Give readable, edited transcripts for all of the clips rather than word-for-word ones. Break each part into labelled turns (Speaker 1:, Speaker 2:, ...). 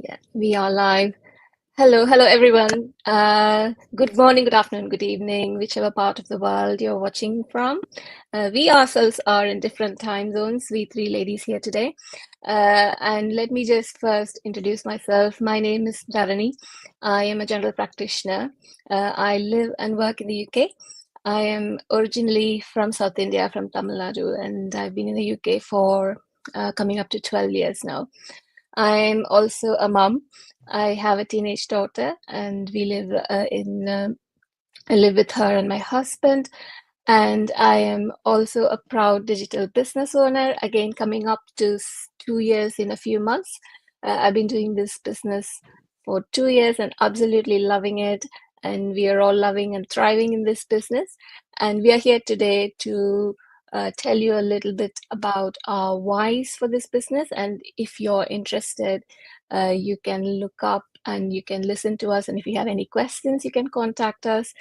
Speaker 1: Yeah, we are live. Hello everyone. Good morning, good afternoon, good evening, whichever part of the world you're watching from. We ourselves are in different time zones, we three ladies here today. And let me just first introduce myself. My name is Dharani. I am a general practitioner. I live and work in the UK. I am originally from South India, from Tamil Nadu, and I've been in the UK for coming up to 12 years now. I'm also a mom. I have a teenage daughter, and we live I live with her and my husband. And I am also a proud digital business owner. Again, coming up to 2 years in a few months. I've been doing this business for 2 years and absolutely loving it. And we are all loving and thriving in this business. And we are here today to tell you a little bit about our whys for this business. And if you're interested, you can look up and you can listen to us. And if you have any questions, you can contact us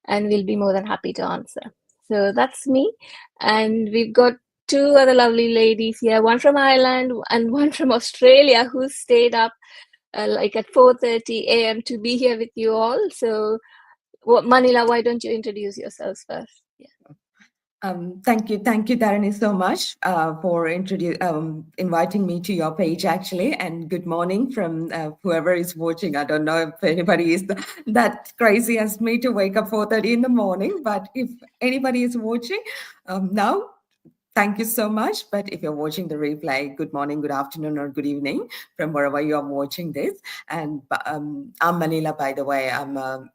Speaker 1: and we'll be more than happy to answer. So that's me. And we've got two other lovely ladies here, one from Ireland and one from Australia, who stayed up like at 4:30 a.m. to be here with you all. So, Manila, why don't you introduce yourselves first? Yeah.
Speaker 2: Thank you, Dharani, so much for inviting me to your page, actually. And good morning from whoever is watching. I don't know if anybody is that crazy as me to wake up 4:30 in the morning, but if anybody is watching now, thank you so much. But if you're watching the replay, good morning, good afternoon, or good evening from wherever you are watching this. And I'm Manila, by the way. I'm a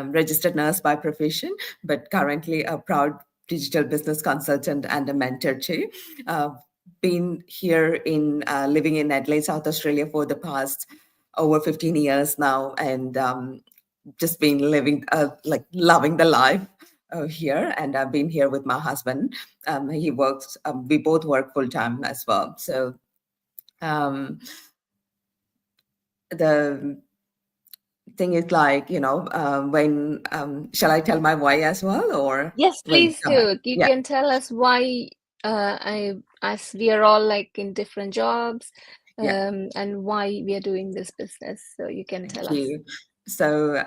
Speaker 2: registered nurse by profession, but currently a proud digital business consultant and a mentor too. Uh, been here in living in Adelaide, South Australia for the past over 15 years now, and just been living like loving the life here. And I've been here with my husband. He works. We both work full time as well. So um, the thing is like when shall I tell my why as well or
Speaker 1: Yes,
Speaker 2: wait
Speaker 1: please do. You
Speaker 2: yeah.
Speaker 1: can tell us why, as we are all like in different jobs,
Speaker 2: Yeah,
Speaker 1: and why we are doing this business. So you can tell
Speaker 2: thank
Speaker 1: us.
Speaker 2: you. So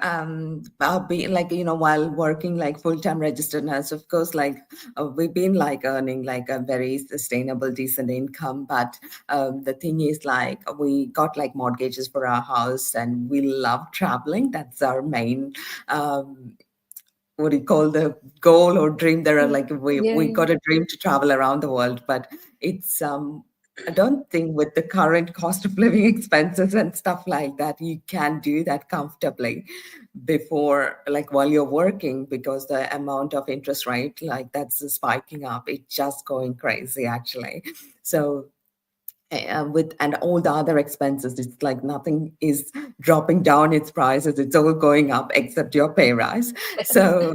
Speaker 2: I'll be like while working like full-time registered nurse, of course, like we've been like earning like a very sustainable decent income, but the thing is like we got like mortgages for our house and we love traveling. That's our main what do you call the goal or dream. There are
Speaker 1: Mm.
Speaker 2: like we
Speaker 1: Yeah.
Speaker 2: got a dream to travel around the world, but it's I don't think with the current cost of living expenses and stuff like that you can do that comfortably before like while you're working, because the amount of interest rate like that's spiking up, it's just going crazy actually. So with and all the other expenses, it's like nothing is dropping down its prices, it's all going up except your pay rise. So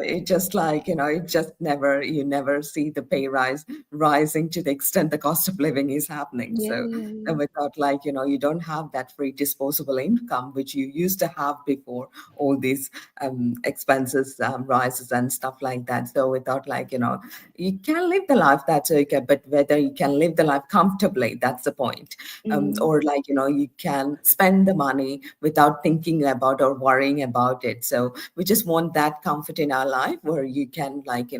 Speaker 2: it just like it just never, you never see the pay rise rising to the extent the cost of living is happening.
Speaker 1: Yeah,
Speaker 2: So
Speaker 1: yeah, yeah.
Speaker 2: without like you don't have that free disposable income which you used to have before all these expenses rises and stuff like that. So without like you can live the life, that's okay, but whether you can live the life comfortably, that's the point.
Speaker 1: Mm.
Speaker 2: Or like you can spend the money without thinking about or worrying about it. So we just want that comfort in our life where you can like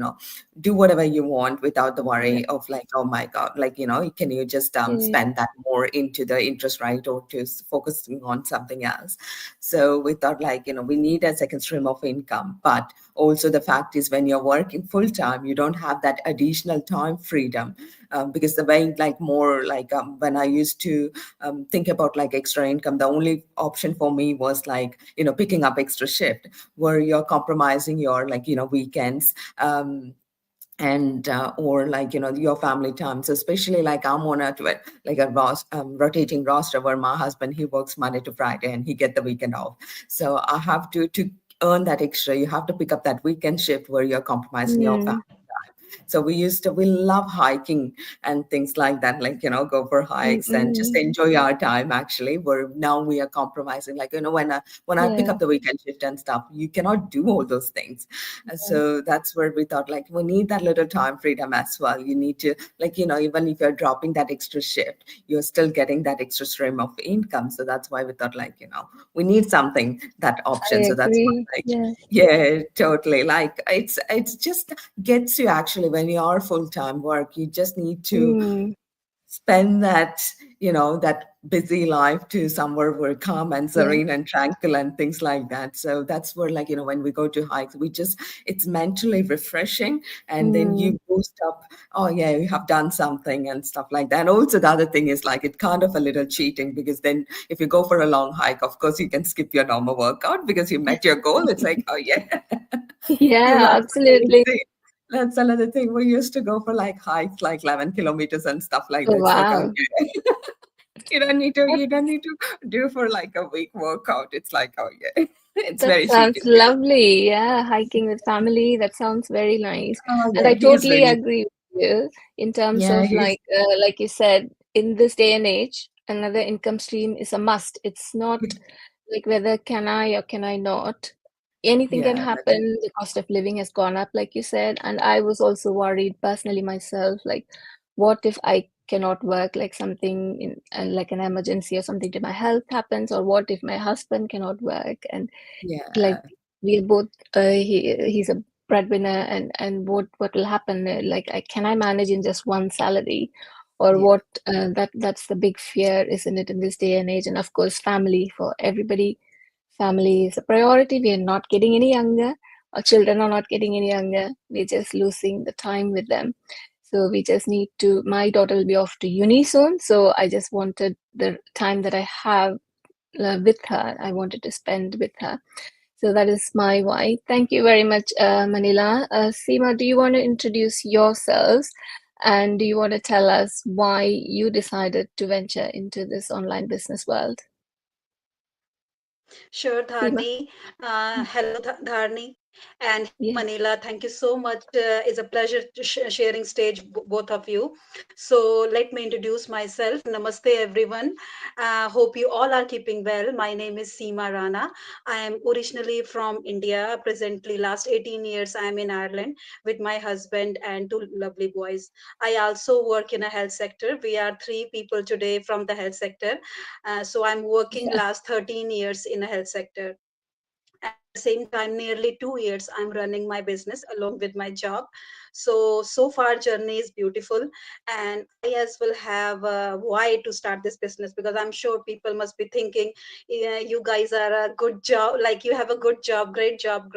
Speaker 2: do whatever you want without the
Speaker 1: Yeah,
Speaker 2: worry of like, oh my god, like can you just
Speaker 1: yeah,
Speaker 2: spend that more into the interest rate or just focusing on something else. So we thought like we need a second stream of income, but also the fact is when you're working full time you don't have that additional time freedom. Because the way like more like when I used to think about like extra income, the only option for me was like picking up extra shift where you're compromising your like weekends, and or like your family time. So especially like I'm on like a rotating roster where my husband, he works Monday to Friday and he get the weekend off. So I have to earn that extra, you have to pick up that weekend shift where you're compromising your
Speaker 1: yeah.
Speaker 2: family. So we love hiking and things like that, like, go for hikes and just
Speaker 1: Mm-mm.
Speaker 2: enjoy our time. Actually, where now we are compromising, like, when I pick
Speaker 1: Yeah.
Speaker 2: up the weekend shift and stuff, you cannot do all those things. And
Speaker 1: Yeah.
Speaker 2: so that's where we thought, like, we need that little time freedom as well. You need to, like, even if you're dropping that extra shift, you're still getting that extra stream of income. So that's why we thought, like, we need something, that
Speaker 1: I
Speaker 2: option. So that's why,
Speaker 1: agree.
Speaker 2: like,
Speaker 1: Yeah.
Speaker 2: yeah, totally. Like, it's just gets you, actually, when you are full-time work, you just need to
Speaker 1: Mm.
Speaker 2: spend that busy life to somewhere where calm and
Speaker 1: Yeah.
Speaker 2: serene and tranquil and things like that. So that's where, like, when we go to hikes, it's mentally refreshing, and then
Speaker 1: Mm.
Speaker 2: you boost up. Oh yeah, you have done something and stuff like that. And also the other thing is, like, it kind of a little cheating, because then if you go for a long hike, of course you can skip your normal workout because you met your goal. It's like, oh yeah, you
Speaker 1: Yeah,
Speaker 2: love
Speaker 1: absolutely.
Speaker 2: that's another thing. We used to go for like hikes, like 11 kilometers and stuff like that. It's like, oh,
Speaker 1: Wow.
Speaker 2: yeah. You don't need to do for like a week workout. It's like, oh yeah, it's
Speaker 1: That
Speaker 2: very
Speaker 1: sounds
Speaker 2: cheating.
Speaker 1: lovely. Yeah, hiking with family, that sounds very nice.
Speaker 2: Oh
Speaker 1: And
Speaker 2: yeah,
Speaker 1: I
Speaker 2: he's
Speaker 1: totally
Speaker 2: really,
Speaker 1: agree with you in terms
Speaker 2: yeah,
Speaker 1: of
Speaker 2: he's,
Speaker 1: like you said, in this day and age, another income stream is a must. It's not like whether can I or can I not. Anything can
Speaker 2: yeah,
Speaker 1: happen. The cost of living has gone up, like you said. And I was also worried personally myself, like, what if I cannot work, like something in like an emergency or something to my health happens, or what if my husband cannot work? And like
Speaker 2: yeah,
Speaker 1: we are both he's a breadwinner, and what will happen, like can I manage in just one salary, or
Speaker 2: yeah,
Speaker 1: what, that's the big fear, isn't it, in this day and age? And of course family, for everybody, family is a priority. We are not getting any younger, our children are not getting any younger, we're just losing the time with them. So we just need to, my daughter will be off to uni soon, so I just wanted the time that I have with her, I wanted to spend with her. So that is my why. Thank you very much, Manila. Seema, do you want to introduce yourselves, and do you want to tell us why you decided to venture into this online business world?
Speaker 3: Sure,
Speaker 1: Seema?
Speaker 3: Dharni. Hello, Dharni. And hello,
Speaker 1: Yeah.
Speaker 3: Manila. Thank you so much. It's a pleasure to sharing stage, both of you. So, let me introduce myself. Namaste, everyone. Hope you all are keeping well. My name is Seema Rana. I am originally from India. Presently, last 18 years, I am in Ireland with my husband and two lovely boys. I also work in a health sector. We are three people today from the health sector. So I'm working
Speaker 1: Yeah.
Speaker 3: last 13 years in a health sector. At the same time, nearly 2 years, I'm running my business along with my job. So far journey is beautiful. And I as well have why to start this business, because I'm sure people must be thinking, yeah, you guys are a good job, like you have a good job, great job,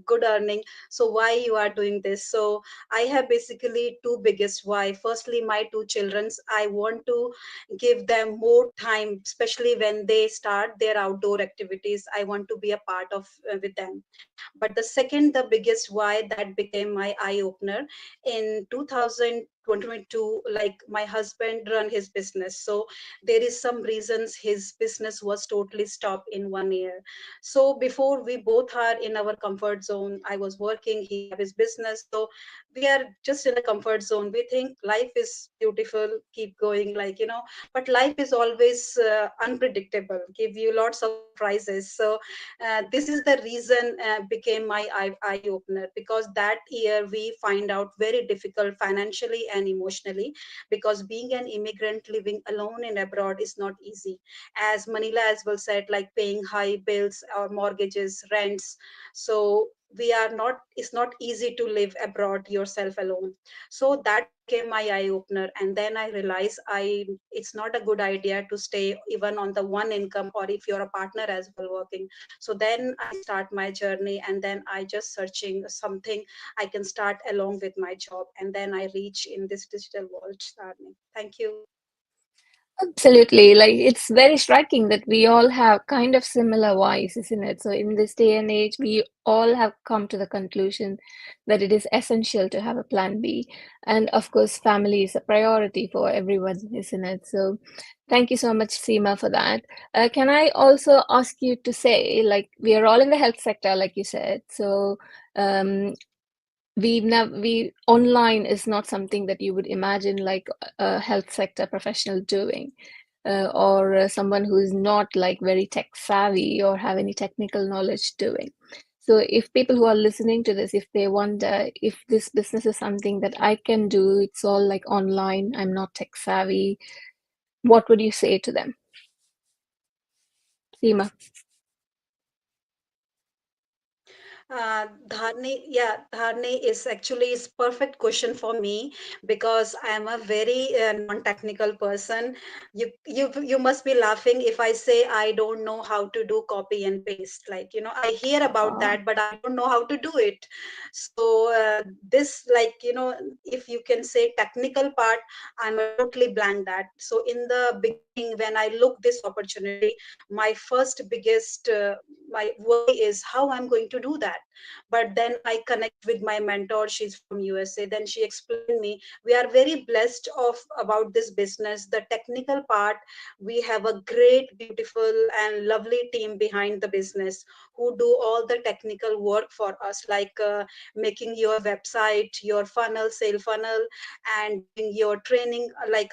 Speaker 3: good earning. So why you are doing this? So I have basically two biggest why. Firstly, my two children's, I want to give them more time, especially when they start their outdoor activities. I want to be a part of with them. But the second, the biggest why that became my eye opener in 2022, like my husband run his business. So there is some reasons his business was totally stopped in 1 year. So before, we both are in our comfort zone. I was working, he have his business. So we are just in a comfort zone. We think life is beautiful, keep going, like, but life is always unpredictable, give you lots of surprises. So this is the reason became my eye opener, because that year we find out very difficult financially and emotionally, because being an immigrant living alone in abroad is not easy. As Manila as well said, like paying high bills or mortgages, rents. So we are not, it's not easy to live abroad yourself alone. So that became my eye opener, and then I realized it's not a good idea to stay even on the one income, or if you're a partner as well working. So then I start my journey, and then I just searching something I can start along with my job, and then I reach in this digital world. Thank you.
Speaker 1: Absolutely. Like it's very striking that we all have kind of similar whys, isn't it? So in this day and age, we all have come to the conclusion that it is essential to have a plan B. And of course, family is a priority for everyone, isn't it? So thank you so much, Seema, for that. Can I also ask you to say, like, we are all in the health sector, like you said. So um, we online is not something that you would imagine like a health sector professional doing, or someone who is not like very tech savvy or have any technical knowledge doing. So if people who are listening to this, if they wonder if this business is something that I can do, it's all like online, I'm not tech savvy, what would you say to them? Seema?
Speaker 3: Dharni is actually is perfect question for me because I am a very non-technical person. You must be laughing if I say I don't know how to do copy and paste. Like I hear about
Speaker 1: Ah,
Speaker 3: that, but I don't know how to do it. So this, like if you can say technical part, I'm a totally blank that. So in the beginning, when I look this opportunity, my first biggest my worry is how I'm going to do that. But then I connect with my mentor, she's from USA, then she explained me we are very blessed of about this business, the technical part. We have a great, beautiful and lovely team behind the business who do all the technical work for us, like making your website, your funnel, sale funnel, and doing your training, like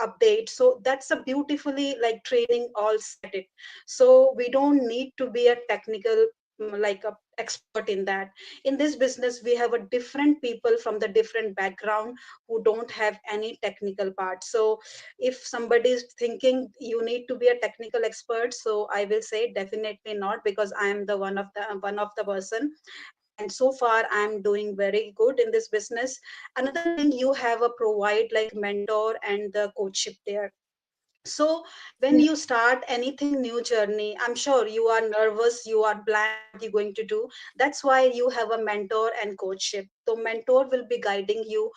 Speaker 3: update. So that's a beautifully like training all set it. So we don't need to be a technical like a expert in that. In this business we have a different people from the different background who don't have any technical part. So if somebody is thinking you need to be a technical expert, so I will say definitely not, because I am the one of the person, and so far I'm doing very good in this business. Another thing, you have a provide like mentor and the coachship there. So when
Speaker 1: yeah,
Speaker 3: you start anything new journey, I'm sure you are nervous, you are blank what you're going to do. That's why you have a mentor and coachship. So mentor will be guiding you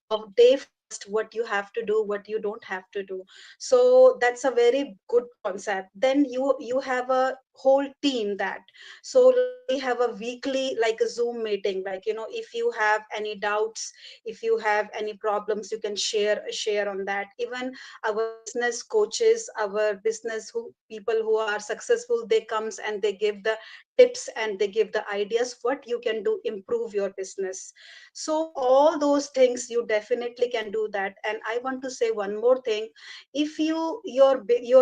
Speaker 3: from day first what you have to do, what you don't have to do. So that's a very good concept. Then you have a whole team that. So like we have a weekly like a Zoom meeting, like if you have any doubts, if you have any problems, you can share on that. Even our business coaches, our business who people who are successful, they comes and they give the tips and they give the ideas what you can do improve your business. So all those things you definitely can do that. And I want to say one more thing. If your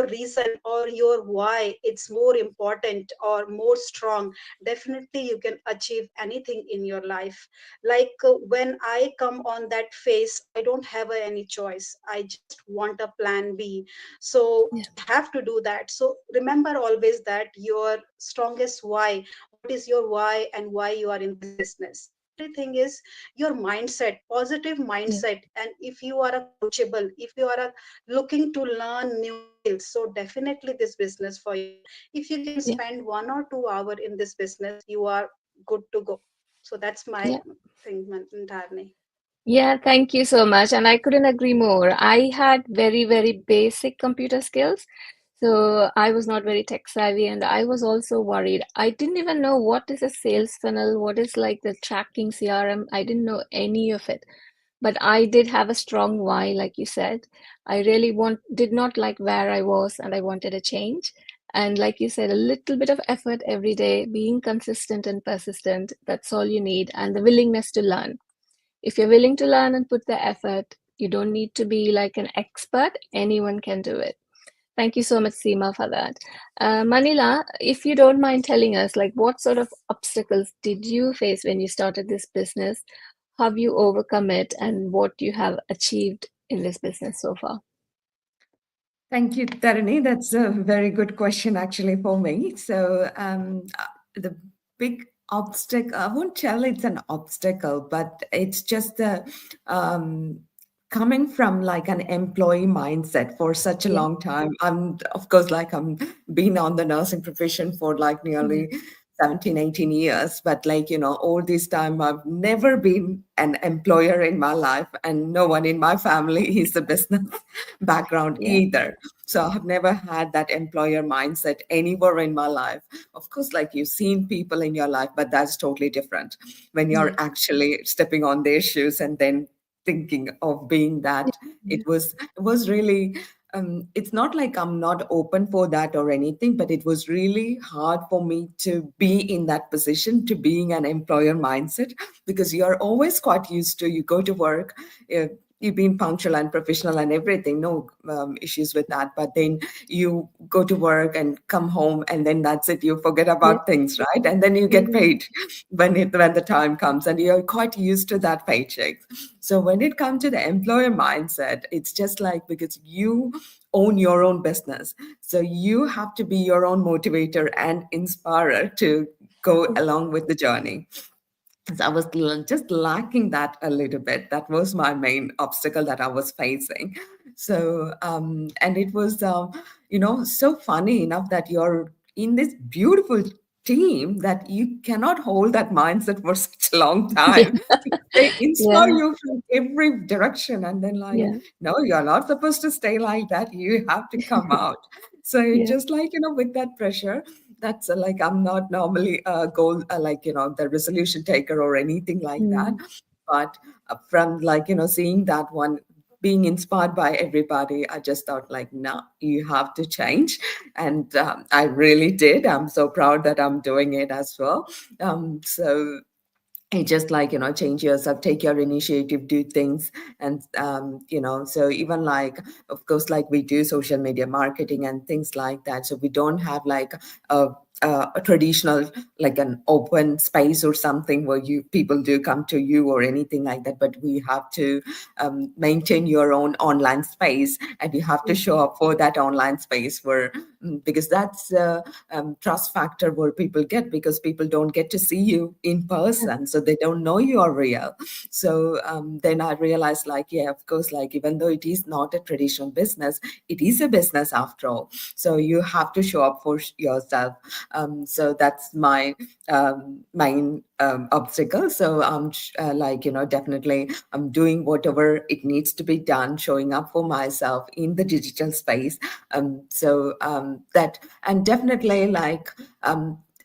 Speaker 3: reason or your why it's more important or more strong, definitely you can achieve anything in your life. Like when I come on that phase, I don't have any choice, I just want a plan B. So
Speaker 1: yeah,
Speaker 3: I have to do that. So remember always that your strongest why, what is your why and why you are in this business. Everything is your mindset, positive
Speaker 1: yeah,
Speaker 3: mindset. And if you are a coachable, if you are looking to learn new skills, so definitely this business for you. If you can
Speaker 1: yeah,
Speaker 3: spend 1 or 2 hours in this business, you are good to go. So that's my
Speaker 1: yeah.
Speaker 3: thing, Dharni.
Speaker 1: Yeah, thank you so much. And I couldn't agree more. I had very, very basic computer skills. So I was not very tech savvy and I was also worried. I didn't even know what is a sales funnel, what is like the tracking CRM. I didn't know any of it. But I did have a strong why, like you said. I really did not like where I was and I wanted a change. And like you said, a little bit of effort every day, being consistent and persistent, that's all you need, and the willingness to learn. If you're willing to learn and put the effort, you don't need to be like an expert. Anyone can do it. Thank you so much, Seema, for that. Manila, if you don't mind telling us, like, what sort of obstacles did you face when you started this business? How have you overcome it, and what you have achieved in this business so far?
Speaker 2: Thank you, Tarini. That's a very good question, actually, for me. So, the big obstacle, I won't tell it's an obstacle, but it's just um, coming from like an employee mindset for such a
Speaker 1: Yeah.
Speaker 2: long time. Of course, like I'm been on the nursing profession for like
Speaker 1: Mm.
Speaker 2: nearly 17, 18 years, but like, all this time I've never been an employer in my life, and no one in my family is a business background
Speaker 1: Yeah.
Speaker 2: either. So I've never had that employer mindset anywhere in my life. Of course, like you've seen people in your life, but that's totally different when you're
Speaker 1: Yeah.
Speaker 2: actually stepping on their shoes and then thinking of being
Speaker 1: Yeah.
Speaker 2: that.
Speaker 1: Yeah.
Speaker 2: It was really. it's not like I'm not open for that or anything, but it was really hard for me to be in that position, to being an employer mindset, because you're always quite used to, you go to work, uh, you've been punctual and professional and everything, no issues with that. But then you go to work and come home, and then that's it. You forget
Speaker 1: Yeah.
Speaker 2: about things, right? And then you get
Speaker 1: Mm.
Speaker 2: paid when the time comes, and you're quite used to that paycheck. So when it comes to the employer mindset, it's just like, because you own your own business, so you have to be your own motivator and inspirer to go along with the journey. So I was just lacking that a little bit. That was my main obstacle that I was facing. So, and it was, so funny enough that you're in this beautiful team that you cannot hold that mindset for such a long
Speaker 1: Yeah.
Speaker 2: time. They inspire
Speaker 1: Yeah.
Speaker 2: you from every direction. And then, like,
Speaker 1: Yeah.
Speaker 2: no, you're not supposed to stay like that. You have to come out. So,
Speaker 1: Yeah.
Speaker 2: just like, with that pressure, that's like, I'm not normally a goal, like, the resolution taker or anything like that.
Speaker 1: Mm.
Speaker 2: But from, like, seeing that one, being inspired by everybody, I just thought, like, no, you have to change. And I really did. I'm so proud that I'm doing it as well. So it's just like, change yourself, take your initiative, do things. And so even like, of course, like, we do social media marketing and things like that, so we don't have like a a traditional, like an open space or something where you people do come to you or anything like that, but we have to maintain your own online space, and you have to
Speaker 1: Mm.
Speaker 2: show up for that online space where, because that's trust factor where people get, because people don't get to see you in
Speaker 1: Yeah.
Speaker 2: person, so they don't know you are real. So then I realized, like, yeah, of course, like, even though it is not a traditional business, it is a business after all, so you have to show up for yourself. So that's my main obstacle. So I'm like, definitely I'm doing whatever it needs to be done, showing up for myself in the digital space. That, and definitely, like,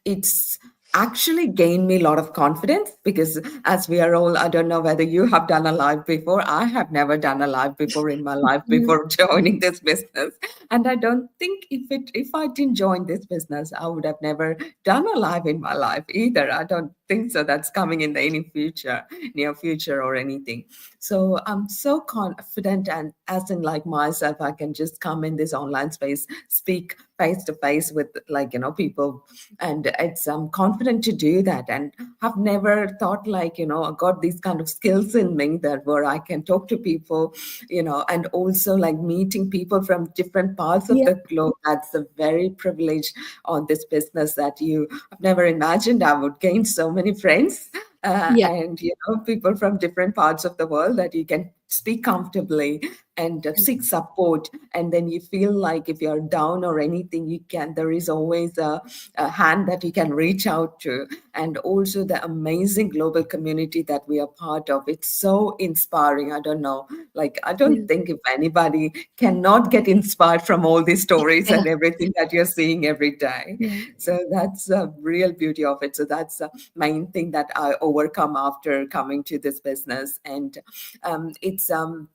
Speaker 2: it's actually gained me a lot of confidence, because as we are all, I don't know whether you have done a live before, I have never done a live before in my life
Speaker 1: Mm.
Speaker 2: before joining this business. And I don't think, if I didn't join this business, I would have never done a live in my life either. I don't think so that's coming in the any future, near future or anything. So I'm so confident, and as in, like, myself, I can just come in this online space, speak face to face with, like, people, and it's I'm confident to do that. And I've never thought, like, I got these kind of skills in me, that where I can talk to people, and also, like, meeting people from different parts of
Speaker 1: Yeah.
Speaker 2: the globe. That's a very privilege on this business, that I've never imagined I would gain so many friends,
Speaker 1: Yeah.
Speaker 2: and people from different parts of the world, that you can speak comfortably and seek support. And then you feel like, if you're down or anything, there is always a hand that you can reach out to. And also the amazing global community that we are part of, it's so inspiring. I don't know, like, I
Speaker 1: Yeah.
Speaker 2: don't think if anybody cannot get inspired from all these stories
Speaker 1: Yeah.
Speaker 2: and everything that you're seeing every day.
Speaker 1: Yeah.
Speaker 2: So that's the real beauty of it. So that's the main thing that I overcome after coming to this business. And um, it's um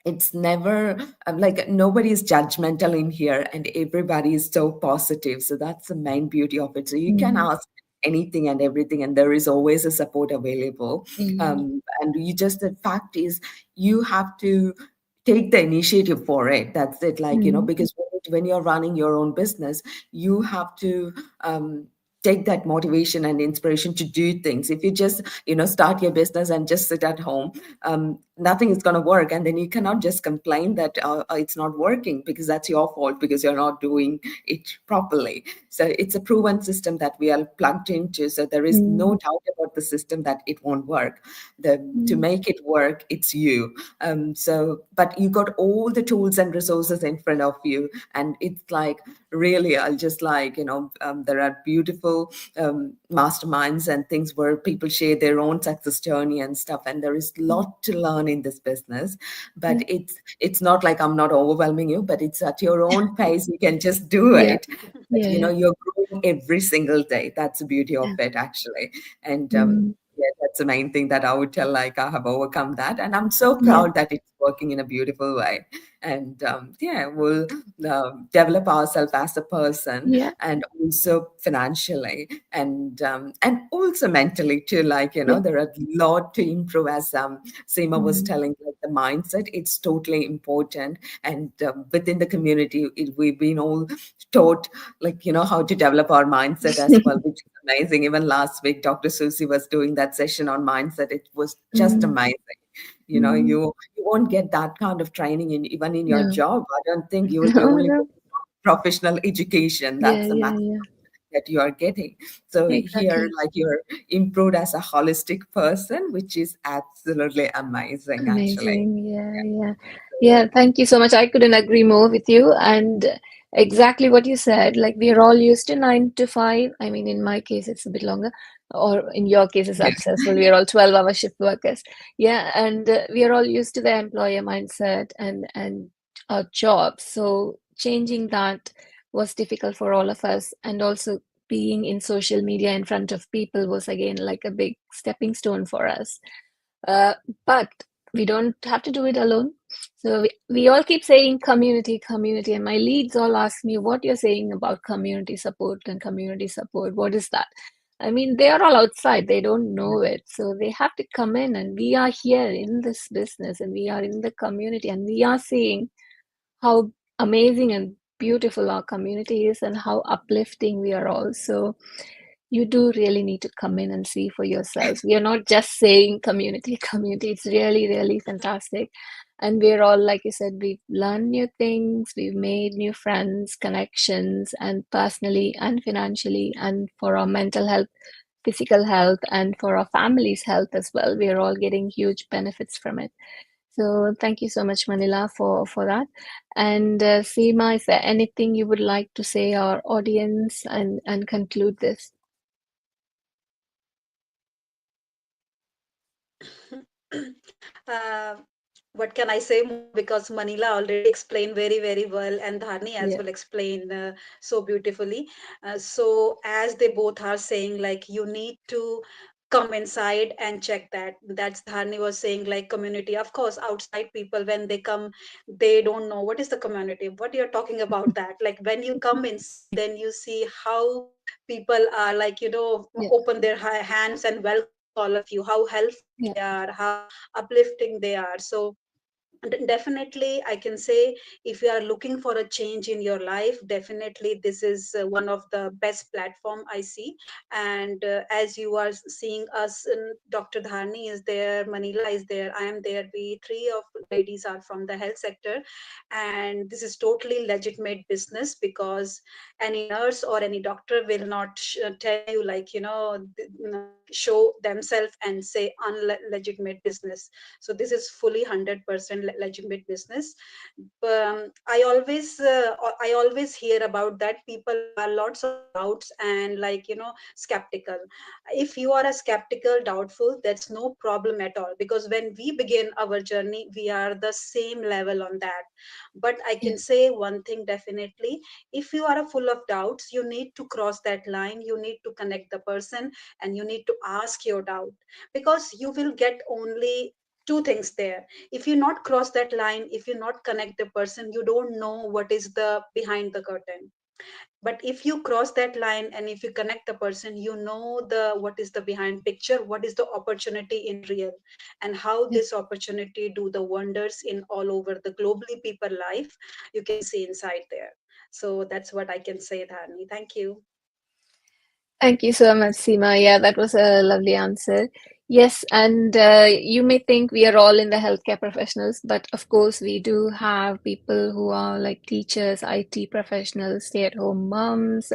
Speaker 2: it's never like, nobody is judgmental in here, and everybody is so positive. So that's the main beauty of it. So you can
Speaker 1: Mm.
Speaker 2: ask anything and everything, and there is always a support available.
Speaker 1: Mm.
Speaker 2: And you just, the fact is, you have to take the initiative for it. That's it. Like,
Speaker 1: Mm.
Speaker 2: because when you're running your own business, you have to take that motivation and inspiration to do things. If you just, start your business and just sit at home, nothing is going to work. And then you cannot just complain that it's not working, because that's your fault, because you're not doing it properly. So it's a proven system that we are plugged into. So there is no
Speaker 1: Mm.
Speaker 2: doubt about the system that it won't work. To
Speaker 1: Mm.
Speaker 2: make it work, it's you. But you got all the tools and resources in front of you. And it's like, really, I'll just, like, there are beautiful masterminds and things where people share their own success journey and stuff. And there is a lot to learn in this business. But
Speaker 1: Yeah.
Speaker 2: it's not like I'm not overwhelming you, but it's at your own pace. You can just do
Speaker 1: Yeah.
Speaker 2: it. But
Speaker 1: Yeah. Yeah.
Speaker 2: you're growing every single day. That's the beauty of
Speaker 1: Yeah.
Speaker 2: it, actually. And
Speaker 1: Mm.
Speaker 2: Yeah, that's the main thing that I would tell, like, I have overcome that, and I'm so
Speaker 1: Yeah,
Speaker 2: proud that it's working in a beautiful way. And yeah, we'll develop ourselves as a person,
Speaker 1: yeah,
Speaker 2: and also financially, and also mentally too. Like,
Speaker 1: yeah.
Speaker 2: there are a lot to improve, as Seema was
Speaker 1: Mm.
Speaker 2: telling, like the mindset. It's totally important, and within the community, we've been all taught, like, how to develop our mindset as well, which is amazing. Even last week, Dr. Susie was doing that session on mindset. It was just
Speaker 1: Mm.
Speaker 2: amazing.
Speaker 1: Mm.
Speaker 2: You won't get that kind of training even in your
Speaker 1: No,
Speaker 2: job. I don't think you will be
Speaker 1: no,
Speaker 2: only
Speaker 1: no.
Speaker 2: focused on professional education.
Speaker 1: Yeah,
Speaker 2: That's the
Speaker 1: yeah,
Speaker 2: max
Speaker 1: yeah.
Speaker 2: that you are getting. So here,
Speaker 1: Exactly.
Speaker 2: like, you're improved as a holistic person, which is absolutely amazing, actually.
Speaker 1: Amazing. Yeah, yeah. Yeah, thank you so much. I couldn't agree more with you. And exactly what you said, like we are all used to 9 to 5. I mean, in my case, it's a bit longer, or in your case, it's
Speaker 2: Yeah.
Speaker 1: successful. We are all 12-hour shift workers. Yeah, and we are all used to the employer mindset and our jobs. So changing that was difficult for all of us. And also being in social media in front of people was again like a big stepping stone for us. Uh, but we don't have to do it alone. So we all keep saying community, community, and my leads all ask me what you're saying about community support and community support. What is that? I mean, they are all outside, they don't know it. So they have to come in, and we are here in this business, and we are in the community, and we are seeing how amazing and beautiful our community is and how uplifting we are all. So you do really need to come in and see for yourselves. We are not just saying community, community. It's really, really fantastic. And we're all, like you said, we've learned new things, we've made new friends, connections, and personally and financially, and for our mental health, physical health, and for our family's health as well. We're all getting huge benefits from it. So thank you so much, Manila, for that. And Seema, is there anything you would like to say our audience and conclude this?
Speaker 3: uh, what can I say more? Because Manila already explained very, very well, and Dharni as
Speaker 1: Yeah,
Speaker 3: well explained so beautifully. So, as they both are saying, like, you need to come inside and check that. That's Dharni was saying, like, community. Of course, outside people, when they come, they don't know what is the community, what you're talking about that. Like, when you come inside, then you see how people are, like,
Speaker 1: yeah,
Speaker 3: open their hands and welcoming all of you, how helpful
Speaker 1: yeah,
Speaker 3: they are, how uplifting they are. So definitely I can say, if you are looking for a change in your life, definitely this is one of the best platform I see. And as you are seeing us, Dr. Dharni is there, Manila is there, I am there, we three of ladies are from the health sector. And this is totally legitimate business, because any nurse or any doctor will not tell you, like, show themselves and say unlegitimate business. So this is fully 100% legitimate business. I always hear about that people have lots of doubts and, like, skeptical. If you are a skeptical, doubtful, that's no problem at all, because when we begin our journey, we are the same level on that. But I
Speaker 1: yeah,
Speaker 3: can say one thing definitely: if you are full of doubts, you need to cross that line, you need to connect the person, and you need to ask your doubt, because you will get only two things there. If you not cross that line, if you not connect the person, you don't know what is the behind the curtain. But if you cross that line and if you connect the person, you know the what is the behind picture, what is the opportunity in real, and how
Speaker 1: yeah.
Speaker 3: this opportunity do the wonders in all over the globally people life, you can see inside there. So that's what I can say, Dharni. Thank you.
Speaker 1: Thank you so much, Seema. Yeah, that was a lovely answer. Yes, and you may think we are all in the healthcare professionals, but of course, we do have people who are like teachers, IT professionals, stay-at-home moms,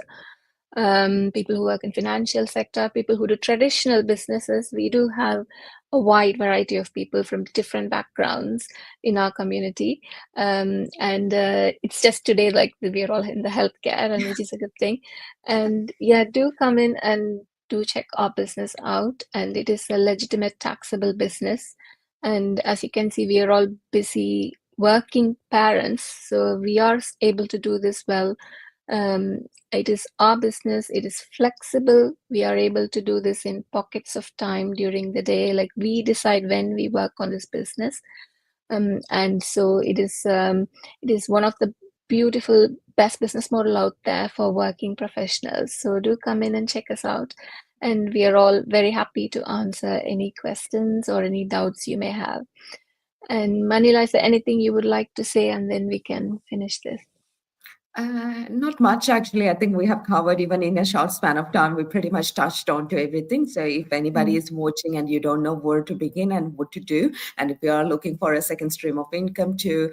Speaker 1: people who work in financial sector, people who do traditional businesses. We do have a wide variety of people from different backgrounds in our community. And it's just today, like we're all in the healthcare, and which is a good thing. And yeah, do come in and do check our business out. And it is a legitimate taxable business. And as you can see, we are all busy working parents, so we are able to do this well It is our business, it is flexible. We are able to do this in pockets of time during the day. Like we decide when we work on this business. And so it is one of the beautiful best business model out there for working professionals. So do come in and check us out. And we are all very happy to answer any questions or any doubts you may have. And Manila, is there anything you would like to say? And then we can finish this.
Speaker 2: Not much, actually. I think we have covered, even in a short span of time, we pretty much touched on to everything. So if anybody is watching and you don't know where to begin and what to do, and if you are looking for a second stream of income to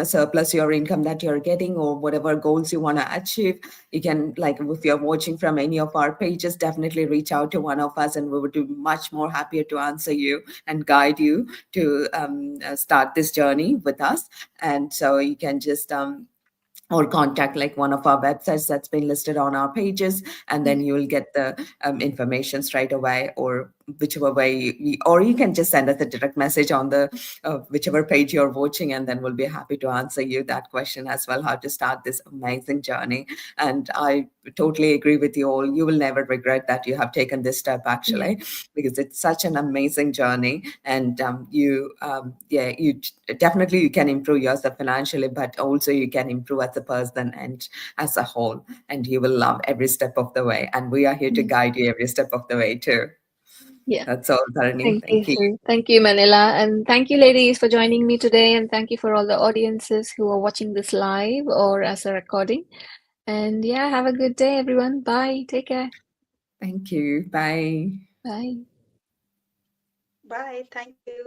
Speaker 2: surplus your income that you're getting, or whatever goals you want to achieve, you can, like, if you're watching from any of our pages, definitely reach out to one of us, and we would be much more happier to answer you and guide you to start this journey with us. And so you can just or contact like one of our websites that's been listed on our pages, and then you will get the information straight away, or whichever way or you can just send us a direct message on the whichever page you're watching, and then we'll be happy to answer you that question as well, how to start this amazing journey. And I totally agree with you all. You will never regret that you have taken this step, actually, because it's such an amazing journey. And you definitely you can improve yourself financially, but also you can improve as a person and as a whole, and you will love every step of the way. And we are here to guide you every step of the way too.
Speaker 1: Yeah.
Speaker 2: That's all, Dharani.
Speaker 1: Thank you. Thank you, Manila. And thank you, ladies, for joining me today. And thank you for all the audiences who are watching this live or as a recording. And yeah, have a good day, everyone. Bye. Take care.
Speaker 2: Thank you. Bye.
Speaker 1: Bye.
Speaker 3: Bye. Thank you.